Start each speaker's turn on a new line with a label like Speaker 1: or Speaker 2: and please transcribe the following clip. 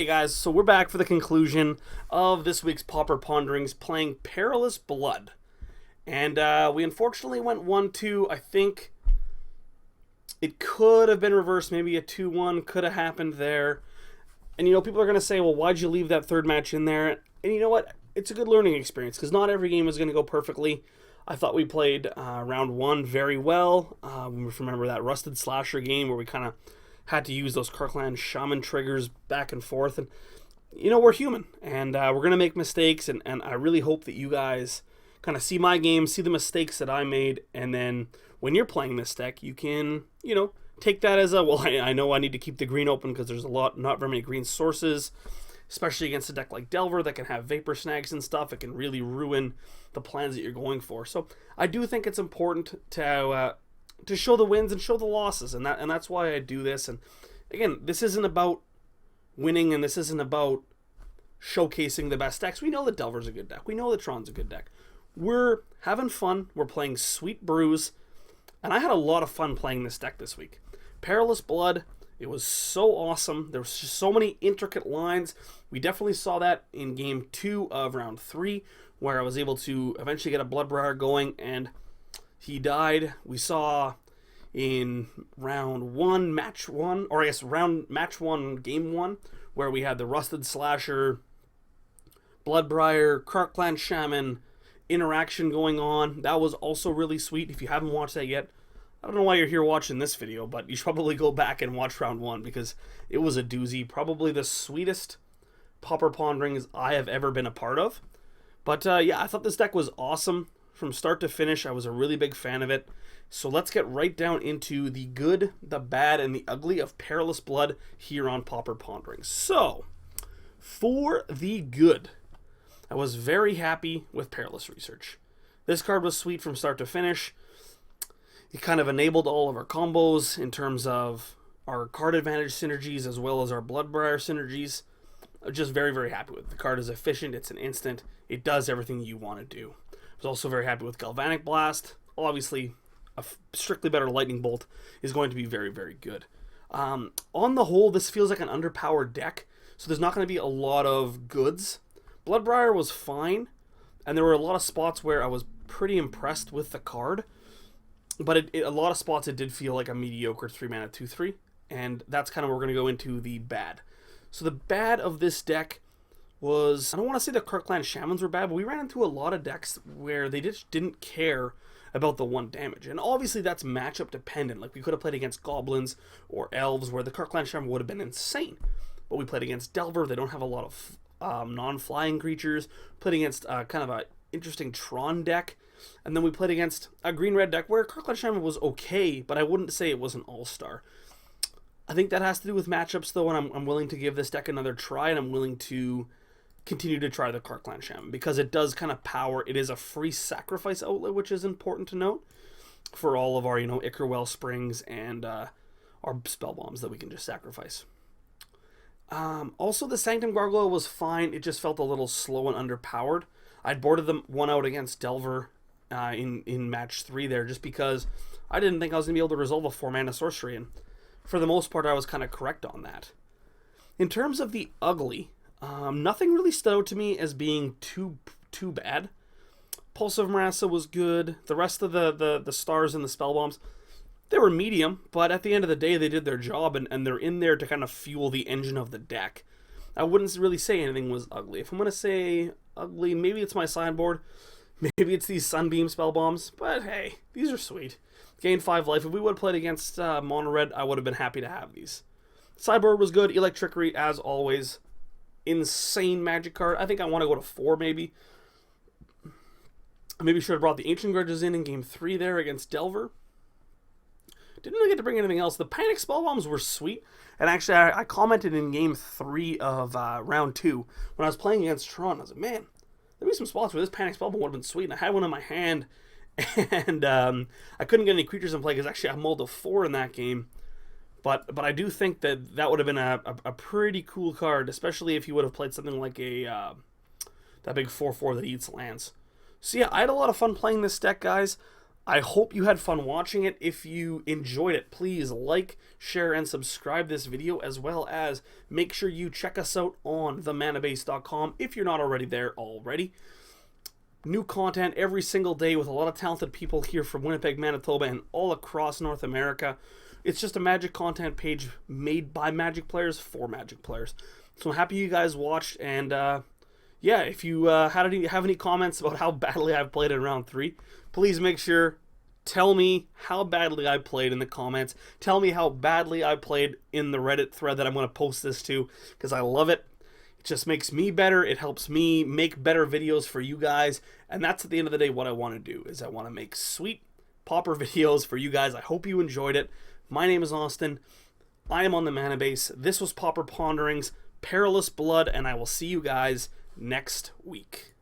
Speaker 1: Hey guys, so we're back for the conclusion of this week's Pauper Ponderings playing Perilous Blood. And we unfortunately went 1-2. I think it could have been reversed. Maybe a 2-1 could have happened there. And people are going to say, well, why'd you leave that third match in there? And you know what? It's a good learning experience because not every game is going to go perfectly. I thought we played round one very well. Remember that Rusted Slasher game where we kind of had to use those Kirkland Shaman triggers back and forth. And, we're human. And we're going to make mistakes. And I really hope that you guys kind of see my game, see the mistakes that I made. And then when you're playing this deck, you can, take that as I know I need to keep the green open because there's not very many green sources, especially against a deck like Delver that can have Vapor Snags and stuff. It can really ruin the plans that you're going for. So I do think it's important to show the wins and show the losses, and that's why I do this. And again, this isn't about winning, and this isn't about showcasing the best decks. We know that Delver's a good deck. We know that Tron's a good deck. We're having fun. We're playing Sweet Brews, and I had a lot of fun playing this deck this week. Perilous Blood, it was so awesome. There was just so many intricate lines. We definitely saw that in game 2 of round 3, where I was able to eventually get a Bloodbriar going, and he died. We saw in round 1, match 1, or I guess match 1, game 1, where we had the Rusted Slasher, Bloodbriar, Kirkland Shaman interaction going on. That was also really sweet. If you haven't watched that yet, I don't know why you're here watching this video, but you should probably go back and watch round 1 because it was a doozy. Probably the sweetest Pauper Ponderings I have ever been a part of. But yeah, I thought this deck was awesome from start to finish. I was a really big fan of it. So let's get right down into the good, the bad, and the ugly of Perilous Blood here on Pauper Ponderings. So, for the good, I was very happy with Perilous Research. This card was sweet from start to finish. It kind of enabled all of our combos in terms of our card advantage synergies as well as our Bloodbriar synergies. I'm just very, very happy with it. The card is efficient. It's an instant. It does everything you want to do. I was also very happy with Galvanic Blast. Obviously, a strictly better Lightning Bolt is going to be very, very good. On the whole, this feels like an underpowered deck, so there's not going to be a lot of goods. Bloodbriar was fine, and there were a lot of spots where I was pretty impressed with the card. But a lot of spots it did feel like a mediocre 3-mana 2/3, and that's kind of where we're going to go into the bad. So the bad of this deck was, I don't want to say the Kirkland Shamans were bad, but we ran into a lot of decks where they just didn't care about the 1 damage. And obviously that's matchup dependent. Like we could have played against Goblins or Elves where the Kirkland Shaman would have been insane. But we played against Delver, they don't have a lot of non-flying creatures. Played against kind of an interesting Tron deck. And then we played against a green-red deck where Kirkland Shaman was okay, but I wouldn't say it was an all-star. I think that has to do with matchups, though, and I'm willing to give this deck another try, and I'm willing to continue to try the Kirkland Shaman, because it does kind of power. It is a free sacrifice outlet, which is important to note, for all of our, Ichor Wellsprings and our spell bombs that we can just sacrifice. Also, the Sanctum Gargoyle was fine. It just felt a little slow and underpowered. I'd boarded them 1 out against Delver in match 3 there, just because I didn't think I was going to be able to resolve a 4-mana sorcery, and for the most part I was kind of correct on that. In terms of the ugly, nothing really stood out to me as being too bad. Pulse of Marassa was good. The rest of the stars and the spell bombs, they were medium, but at the end of the day they did their job, and they're in there to kind of fuel the engine of the deck. I wouldn't really say anything was ugly. If I'm going to say ugly, maybe it's my sideboard. Maybe it's these Sunbeam spell bombs, but hey, these are sweet. Gain 5 life. If we would have played against Mono Red, I would have been happy to have these. Sideboard was good. Electrickery, as always. Insane magic card. I think I want to go to 4, maybe. Maybe should have brought the Ancient Grudges in game 3 there against Delver. Didn't really get to bring anything else. The Panic spell bombs were sweet. And actually, I commented in game 3 of round 2 when I was playing against Tron. I was like, man, there'd be some spots where this Panic spell bomb would have been sweet. And I had one in my hand, and I couldn't get any creatures in play because actually I mulled a 4 in that game. But I do think that would have been a pretty cool card, especially if you would have played something like that big 4/4 that eats lands. So yeah, I had a lot of fun playing this deck, guys. I hope you had fun watching it. If you enjoyed it, please like, share, and subscribe this video, as well as make sure you check us out on themanabase.com if you're not already there already. New content every single day with a lot of talented people here from Winnipeg, Manitoba, and all across North America. It's just a Magic content page made by Magic players for Magic players. So I'm happy you guys watched, and yeah, if you have any comments about how badly I've played in round 3, please make sure, tell me how badly I played in the comments. Tell me how badly I played in the Reddit thread that I'm going to post this to, because I love it. It just makes me better. It helps me make better videos for you guys, and that's at the end of the day what I want to do, is I want to make sweet Pauper videos for you guys. I hope you enjoyed it. My name is Austin. I am on the Mana Base. This was Pauper Ponderings, Perilous Blood, and I will see you guys next week.